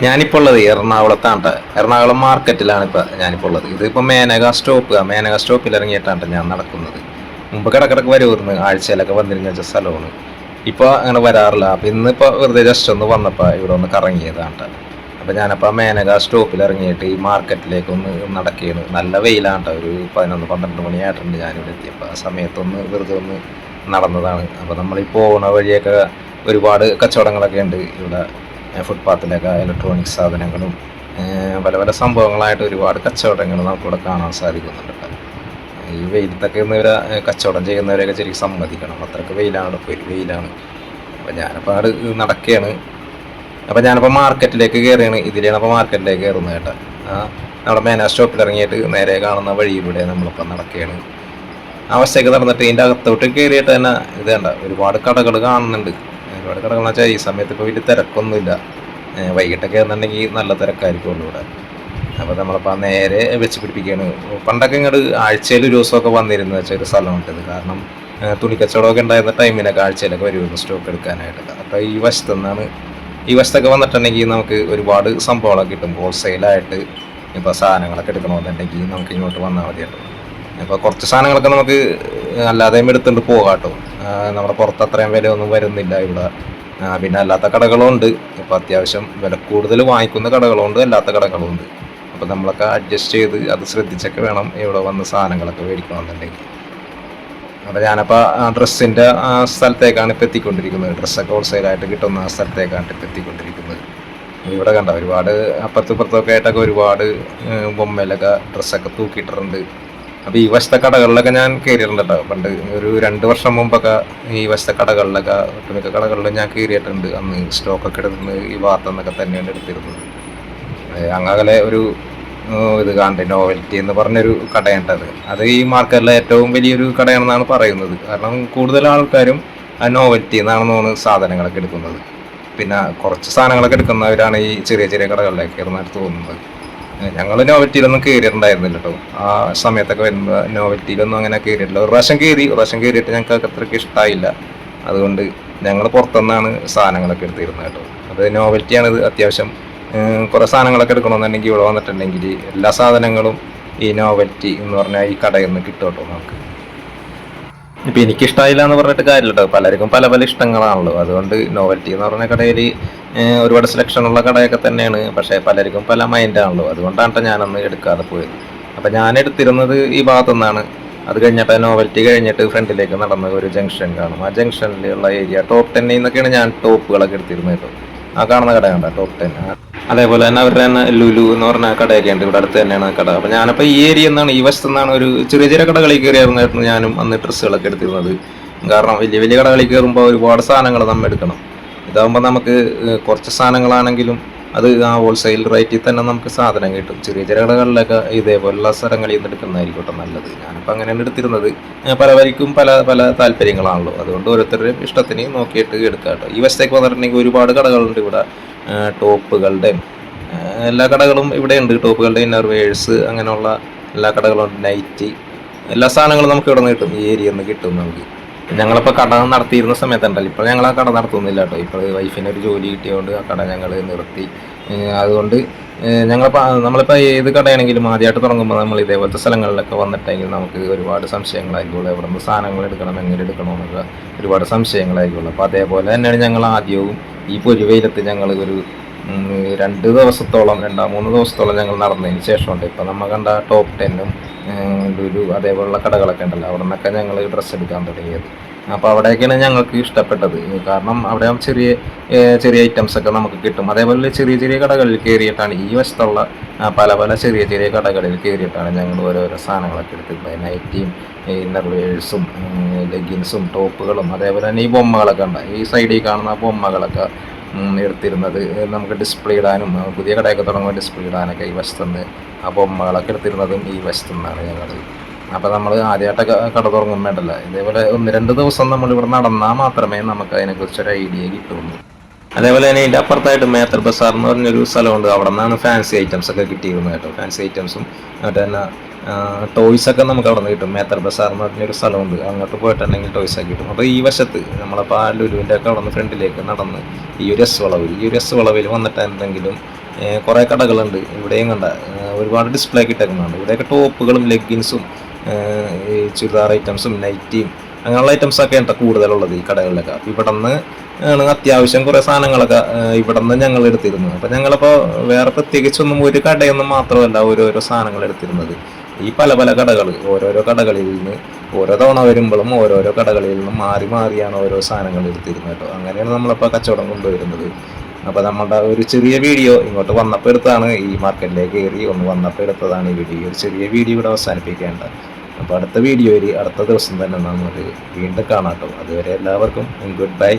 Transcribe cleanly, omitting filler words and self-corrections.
ഞാനിപ്പോൾ ഉള്ളത് എറണാകുളത്താണ് ട്ടോ. എറണാകുളം മാർക്കറ്റിലാണ് ഇപ്പോൾ ഞാനിപ്പോൾ ഉള്ളത്. ഇതിപ്പോൾ മേനക സ്റ്റോപ്പിൽ ഇറങ്ങിയിട്ടാണ് ഞാൻ നടക്കുന്നത്. മുമ്പ് കിടക്കിടക്ക് വരുമായിരുന്നു, ആഴ്ചയിലൊക്കെ വന്നിരുന്ന വെച്ച സ്ഥലമാണ്. ഇപ്പോൾ അങ്ങനെ വരാറില്ല. അപ്പോൾ ഇന്നിപ്പോൾ വെറുതെ ജസ്റ്റ് ഒന്ന് വന്നപ്പോൾ ഇവിടെ ഒന്ന് കറങ്ങിയതാണ് ട്ടോ. അപ്പോൾ ഞാനപ്പോൾ മേനക സ്റ്റോപ്പിൽ ഇറങ്ങിയിട്ട് ഈ മാർക്കറ്റിലേക്ക് ഒന്ന് നടക്കുകയാണ്. നല്ല വെയിലാണ് ട്ടോ. ഒരു 11-12 മണിയായിട്ടുണ്ട് ഞാനിവിടെ എത്തിയപ്പോൾ. ആ സമയത്തൊന്ന് വെറുതെ ഒന്ന് നടന്നതാണ്. അപ്പോൾ നമ്മൾ ഈ പോകുന്ന വഴിയൊക്കെ ഒരുപാട് കച്ചവടങ്ങളൊക്കെ ഉണ്ട് ഇവിടെ. ഫുട്പാത്തിലൊക്കെ ഇലക്ട്രോണിക്സ് സാധനങ്ങളും പല പല സംഭവങ്ങളായിട്ട് ഒരുപാട് കച്ചവടങ്ങൾ നമുക്കിവിടെ കാണാൻ സാധിക്കുന്നുണ്ട് ട്ടോ. ഈ വെയിലത്തൊക്കെ ഇവരെ കച്ചവടം ചെയ്യുന്നവരെയൊക്കെ ശരിക്കും സമ്മതിക്കണം. അത്രയ്ക്ക് വെയിലാണ്, ഇപ്പോൾ ഒരു വെയിലാണ്. അപ്പോൾ ഞാനപ്പോൾ അവിടെ നടക്കുകയാണ്. അപ്പോൾ ഞാനിപ്പോൾ മാർക്കറ്റിലേക്ക് കയറിയാണ്. ഇതിലാണ് അപ്പോൾ മാർക്കറ്റിലേക്ക് കയറുന്നത് കേട്ടോ. നമ്മുടെ മേന സ്റ്റോപ്പിൽ ഇറങ്ങിയിട്ട് നേരെ കാണുന്ന വഴിയിലൂടെ നമ്മളിപ്പോൾ നടക്കുകയാണ്. അവസ്ഥയൊക്കെ നടന്നിട്ട് ഇതിൻ്റെ അകത്തോട്ട് കയറിയിട്ട് തന്നെ ഇത് കണ്ട ഒരുപാട് കടകൾ കാണുന്നുണ്ട്. ഒരുപാട് കടകളെന്ന് വെച്ചാൽ ഈ സമയത്ത് ഇപ്പോൾ വലിയ തിരക്കൊന്നുമില്ല. വൈകിട്ടൊക്കെ ആണെന്നുണ്ടെങ്കിൽ നല്ല തിരക്കായിരിക്കുമല്ലോ ഇവിടെ. അപ്പോൾ നമ്മളിപ്പോൾ നേരെ വെച്ച് പിടിപ്പിക്കുകയാണ്. പണ്ടൊക്കെ ഇങ്ങോട്ട് ആഴ്ചയിൽ ഒരു ദിവസമൊക്കെ വന്നിരുന്നു വെച്ചാൽ ഒരു സ്ഥലമുണ്ടത്. കാരണം തുണിക്കച്ചവടമൊക്കെ ഉണ്ടായിരുന്ന ടൈമിനൊക്കെ ആഴ്ചയിലൊക്കെ വരുമായിരുന്നു സ്റ്റോക്ക് എടുക്കാനായിട്ടൊക്കെ. അപ്പോൾ ഈ വശത്തൊക്കെ വന്നിട്ടുണ്ടെങ്കിൽ നമുക്ക് ഒരുപാട് സംഭവങ്ങളൊക്കെ കിട്ടും. ഹോൾസെയിലായിട്ട് ഇപ്പോൾ സാധനങ്ങളൊക്കെ എടുക്കണമെന്നുണ്ടെങ്കിൽ നമുക്ക് ഇങ്ങോട്ട് വന്നാൽ മതിയാട്ടോ. ഇപ്പോൾ കുറച്ച് സാധനങ്ങളൊക്കെ നമുക്ക് അല്ലാതെയും എടുത്തുകൊണ്ട് പോകാം കേട്ടോ. നമ്മുടെ പുറത്ത് അത്രയും വിലയൊന്നും വരുന്നില്ല ഇവിടെ. പിന്നെ അല്ലാത്ത കടകളുണ്ട്. ഇപ്പോൾ അത്യാവശ്യം വില കൂടുതൽ വാങ്ങിക്കുന്ന കടകളുണ്ട്, അല്ലാത്ത കടകളുണ്ട്. അപ്പോൾ നമ്മളൊക്കെ അഡ്ജസ്റ്റ് ചെയ്ത് അത് ശ്രദ്ധിച്ചൊക്കെ വേണം ഇവിടെ വന്ന് സാധനങ്ങളൊക്കെ മേടിക്കണമെന്നുണ്ടെങ്കിൽ. അപ്പോൾ ഞാനപ്പോൾ ഡ്രസ്സിൻ്റെ സ്ഥലത്തേക്കാണ് ഇപ്പോൾ എത്തിക്കൊണ്ടിരിക്കുന്നത്. ഡ്രസ്സൊക്കെ ഹോൾസെയിലായിട്ട് കിട്ടുന്ന സ്ഥലത്തേക്കാണ് ഇപ്പോൾ എത്തിക്കൊണ്ടിരിക്കുന്നത്. ഇവിടെ കണ്ട ഒരുപാട് അപ്പുറത്തും ഇപ്പുറത്തൊക്കെ ആയിട്ടൊക്കെ ഒരുപാട് ബൊമ്മയിലൊക്കെ ഡ്രസ്സൊക്കെ തൂക്കിയിട്ടുണ്ട്. അപ്പോൾ ഈ വശത്തെ കടകളിലൊക്കെ ഞാൻ കയറിയിട്ടുണ്ട് കേട്ടോ. പണ്ട് ഒരു 2 വർഷം മുമ്പൊക്കെ ഈ വശത്തെ കടകളിലൊക്കെ ഒട്ടുമിക്ക കടകളിലും ഞാൻ കയറിയിട്ടുണ്ട്. അന്ന് സ്റ്റോക്കൊക്കെ എടുക്കുന്നത് ഈ ഭാഗത്തുനിന്നൊക്കെ തന്നെയാണ് എടുത്തിരുന്നത്. അങ്ങനെ ഒരു ഇത് കാണണ്ടേ, നോവൽറ്റി എന്ന് പറഞ്ഞൊരു കടയുണ്ടത്. അത് ഈ മാർക്കറ്റിലെ ഏറ്റവും വലിയൊരു കടയാണെന്നാണ് പറയുന്നത്. കാരണം കൂടുതൽ ആൾക്കാരും ആ നോവൽറ്റി എന്നാണെന്ന് തോന്നുന്നു സാധനങ്ങളൊക്കെ എടുക്കുന്നത്. പിന്നെ കുറച്ച് സാധനങ്ങളൊക്കെ എടുക്കുന്നവരാണ് ഈ ചെറിയ ചെറിയ കടകളിലേക്ക് കയറുന്നതായിട്ട് തോന്നുന്നത്. ഞങ്ങൾ നോവൽറ്റിയിലൊന്നും കയറിയിട്ടുണ്ടായിരുന്നില്ല കേട്ടോ. ആ സമയത്തൊക്കെ വരുമ്പോൾ നോവൽറ്റിയിലൊന്നും അങ്ങനെ കയറിയിട്ടില്ല. ഒരു പ്രാവശ്യം കയറിയിട്ട് ഞങ്ങൾക്ക് അത്രയ്ക്ക് ഇഷ്ടമായില്ല. അതുകൊണ്ട് ഞങ്ങൾ പുറത്തുനിന്നാണ് സാധനങ്ങളൊക്കെ എടുത്തിരുന്നത് കേട്ടോ. അത് നോവൽറ്റിയാണിത്. അത്യാവശ്യം കുറേ സാധനങ്ങളൊക്കെ എടുക്കണമെന്നുണ്ടെങ്കിൽ ഇവിടെ വന്നിട്ടുണ്ടെങ്കിൽ എല്ലാ സാധനങ്ങളും ഈ നോവൽറ്റി എന്ന് പറഞ്ഞാൽ ഈ കടയിൽ നിന്ന് കിട്ടും കേട്ടോ നമുക്ക്. ഇപ്പം എനിക്കിഷ്ടമായില്ല എന്ന് പറഞ്ഞിട്ട് കാര്യമില്ല കേട്ടോ. പലർക്കും പല പല ഇഷ്ടങ്ങളാണല്ലോ. അതുകൊണ്ട് നോവൽറ്റി എന്ന് പറഞ്ഞ കടയിൽ ഒരുപാട് സെലക്ഷനുള്ള കടയൊക്കെ തന്നെയാണ്. പക്ഷേ പലർക്കും പല മൈൻഡാണല്ലോ. അതുകൊണ്ടാണ് ഞാനന്ന് എടുക്കാതെ പോയത്. അപ്പം ഞാൻ എടുത്തിരുന്നത് ഈ ഭാഗത്തുനിന്നാണ്. അത് കഴിഞ്ഞിട്ട് നോവൽറ്റി കഴിഞ്ഞിട്ട് ഫ്രണ്ടിലേക്ക് നടന്ന ഒരു ജംഗ്ഷൻ കാണും. ആ ജംഗ്ഷനിലുള്ള ഏരിയ ടോപ്പ് 10 എന്നൊക്കെയാണ് ഞാൻ ടോപ്പുകളൊക്കെ എടുത്തിരുന്നത് കേട്ടോ. ആ കാണുന്ന കട കണ്ട ടോപ്പ് 10. അതേപോലെ തന്നെ അവരുടെ തന്നെ ലുലു എന്ന് പറഞ്ഞ കടയൊക്കെ ഉണ്ട്. ഇവിടെ അടുത്ത് തന്നെയാണ് കട. അപ്പോൾ ഞാനപ്പോൾ ഈ ഏരിയ എന്നാണ്, ഈ വശത്തു നിന്നാണ് ഒരു ചെറിയ ചെറിയ കടകളിൽ കയറിയായിരുന്നു ഞാനും അന്ന് ഡ്രസ്സുകളൊക്കെ എടുത്തിരുന്നത്. കാരണം വലിയ വലിയ കടകളിൽ കയറുമ്പോൾ ഒരുപാട് സാധനങ്ങൾ നമ്മൾ എടുക്കണം. ഇതാകുമ്പോൾ നമുക്ക് കുറച്ച് സാധനങ്ങളാണെങ്കിലും അത് ആ ഹോൾസെയിൽ റേറ്റിൽ തന്നെ നമുക്ക് സാധനം കിട്ടും. ചെറിയ ചെറിയ കടകളിലൊക്കെ ഇതേപോലുള്ള സ്ഥലങ്ങളിൽ നിന്ന് എടുക്കുന്നതായിരിക്കട്ടെ നല്ലത്. ഞാനിപ്പോൾ അങ്ങനെയാണ് എടുത്തിരുന്നത്. പലവർക്കും പല പല താല്പര്യങ്ങളാണല്ലോ. അതുകൊണ്ട് ഓരോരുത്തരുടെയും ഇഷ്ടത്തിന് നോക്കിയിട്ട് എടുക്കാം കേട്ടോ. ഈ വശത്തേക്ക് വന്നിട്ടുണ്ടെങ്കിൽ ഒരുപാട് കടകളുണ്ട് ഇവിടെ. ടോപ്പുകളുടെയും എല്ലാ കടകളും ഇവിടെ ഉണ്ട്. ടോപ്പുകളുടെ ഇന്നർവേഴ്സ് അങ്ങനെയുള്ള എല്ലാ കടകളുണ്ട്. നൈറ്റി എല്ലാ സാധനങ്ങളും നമുക്ക് ഇവിടെ നിന്ന് കിട്ടും. ഈ ഏരിയയിൽ നിന്ന് കിട്ടും നമുക്ക്. ഞങ്ങളിപ്പോൾ കട നടത്തിയിരുന്ന സമയത്തുണ്ടല്ലോ. ഇപ്പോൾ ഞങ്ങൾ ആ കട നടത്തുന്നില്ല കേട്ടോ. ഇപ്പോൾ വൈഫിന് ഒരു ജോലി കിട്ടിയതുകൊണ്ട് ആ കട ഞങ്ങൾ നിർത്തി. അതുകൊണ്ട് നമ്മളിപ്പോൾ ഏത് കടയാണെങ്കിലും ആദ്യമായിട്ട് തുടങ്ങുമ്പോൾ നമ്മൾ ഇതേപോലത്തെ സ്ഥലങ്ങളിലൊക്കെ വന്നിട്ടെങ്കിൽ നമുക്ക് ഒരുപാട് സംശയങ്ങളായിരിക്കുള്ളൂ. എവിടെ നിന്ന് സാധനങ്ങൾ എടുക്കണം, എങ്ങനെ എടുക്കണമെന്നൊക്കെ ഒരുപാട് സംശയങ്ങളായിരിക്കുള്ളൂ. അപ്പോൾ അതേപോലെ തന്നെയാണ് ഞങ്ങൾ ആദ്യവും ഈ പൊരിവെയിലത്ത് ഞങ്ങൾ ഒരു 2 ദിവസത്തോളം 2-3 ദിവസത്തോളം ഞങ്ങൾ നടന്നതിന് ശേഷമുണ്ട് ഇപ്പോൾ നമ്മൾ കണ്ട ടോപ്പ് 10ഉം ലുലു അതേപോലുള്ള കടകളൊക്കെ ഉണ്ടല്ലോ. അവിടെ നിന്നൊക്കെ ഞങ്ങൾ ഡ്രസ്സ് എടുക്കാൻ തുടങ്ങിയത്. അപ്പോൾ അവിടെയൊക്കെയാണ് ഞങ്ങൾക്ക് ഇഷ്ടപ്പെട്ടത്. കാരണം അവിടെ ചെറിയ ചെറിയ ഐറ്റംസൊക്കെ നമുക്ക് കിട്ടും. അതേപോലെ ചെറിയ ചെറിയ കടകളിൽ കയറിയിട്ടാണ് ഈ വശത്തുള്ള പല പല ചെറിയ ചെറിയ കടകളിൽ കയറിയിട്ടാണ് ഞങ്ങൾ ഓരോരോ സാധനങ്ങളൊക്കെ എടുത്തിട്ടുള്ളത്. നൈറ്റിയും ഇന്നർവേഴ്സും ലെഗിൻസും ടോപ്പുകളും അതേപോലെ തന്നെ ഈ ബൊമ്മകളൊക്കെ ഉണ്ട്. ഈ സൈഡിൽ കാണുന്ന ബൊമ്മകളൊക്കെ എടുത്തിരുന്നത് നമുക്ക് ഡിസ്പ്ലേ ഇടാനും പുതിയ കടയൊക്കെ തുടങ്ങുമ്പോൾ ഡിസ്പ്ലേ ഇടാനൊക്കെ ഈ വശത്തുനിന്ന് ആ ബൊമ്മകളൊക്കെ എടുത്തിരുന്നതും ഈ വശത്തുനിന്നാണ് ഞങ്ങൾ. അപ്പോൾ നമ്മൾ ആദ്യമായിട്ടൊക്കെ കട തുടങ്ങും വേണ്ടല്ലോ. ഇതേപോലെ 1-2 ദിവസം നമ്മളിവിടെ നടന്നാൽ മാത്രമേ നമുക്ക് അതിനെക്കുറിച്ചൊരു ഐഡിയ കിട്ടുള്ളൂ. അതേപോലെ തന്നെ ഇതിൻ്റെ അപ്പുറത്തായിട്ട് മേത്തർ ബസാർ എന്ന് പറഞ്ഞൊരു സ്ഥലമുണ്ട്. അവിടെ നിന്നാണ് ഫാൻസി ഐറ്റംസൊക്കെ കിട്ടിയിരുന്നത് കേട്ടോ. ഫാൻസി ഐറ്റംസും മറ്റേ തന്നെ ടോയ്സൊക്കെ നമുക്ക് അവിടെ നിന്ന് കിട്ടും. മേത്തർ ബസാർ എന്ന് പറഞ്ഞൊരു സ്ഥലമുണ്ട്. അങ്ങോട്ട് പോയിട്ടുണ്ടെങ്കിൽ ടോയ്സൊക്കെ കിട്ടും. അപ്പോൾ ഈ വശത്ത് നമ്മളപ്പോൾ ആ ലുലുവിൻ്റെ ഒക്കെ അവിടെ നിന്ന് ഫ്രണ്ടിലേക്ക് നടന്ന് ഈ ഒരു എസ് വളവിൽ വന്നിട്ട് എന്തെങ്കിലും കുറേ കടകളുണ്ട്. ഇവിടെയും കണ്ട ഒരുപാട് ഡിസ്പ്ലേ ഒക്കെ ഇട്ടേക്കുന്നുണ്ട്. ഇവിടെയൊക്കെ ടോപ്പുകളും ലെഗിൻസും ഈ ചുരിദാർ ഐറ്റംസും നൈറ്റിയും അങ്ങനെയുള്ള ഐറ്റംസൊക്കെ ഉണ്ട് കൂടുതലുള്ളത് ഈ കടകളിലൊക്കെ. അപ്പോൾ ഇവിടെ നിന്ന് ആണ് അത്യാവശ്യം കുറേ സാധനങ്ങളൊക്കെ ഇവിടെ നിന്ന് ഞങ്ങൾ എടുത്തിരുന്നത്. അപ്പോൾ ഞങ്ങളിപ്പോൾ വേറെ പ്രത്യേകിച്ചൊന്നും ഒരു കടയൊന്നും മാത്രമല്ല ഓരോരോ സാധനങ്ങൾ എടുത്തിരുന്നത്. ഈ പല പല കടകൾ ഓരോരോ കടകളിൽ നിന്ന് ഓരോ തവണ വരുമ്പോഴും ഓരോരോ കടകളിൽ നിന്നും മാറി മാറിയാണ് ഓരോ സാധനങ്ങൾ എടുത്തിരുന്നത് കേട്ടോ. അങ്ങനെയാണ് നമ്മളിപ്പോൾ കച്ചവടം കൊണ്ടുവരുന്നത്. അപ്പോൾ നമ്മുടെ ഒരു ചെറിയ വീഡിയോ ഇങ്ങോട്ട് വന്നപ്പോൾ എടുത്താണ്, ഈ മാർക്കറ്റിലേക്ക് കയറി ഒന്ന് വന്നപ്പോൾ എടുത്തതാണ് ഈ വീഡിയോ. ഒരു ചെറിയ വീഡിയോ ഇവിടെ അവസാനിപ്പിക്കേണ്ട. അപ്പോൾ അടുത്ത വീഡിയോയിൽ അടുത്ത ദിവസം തന്നെ നമ്മൾ വീണ്ടും കാണാം കേട്ടോ. അതുവരെ എല്ലാവർക്കും ഗുഡ് ബൈ.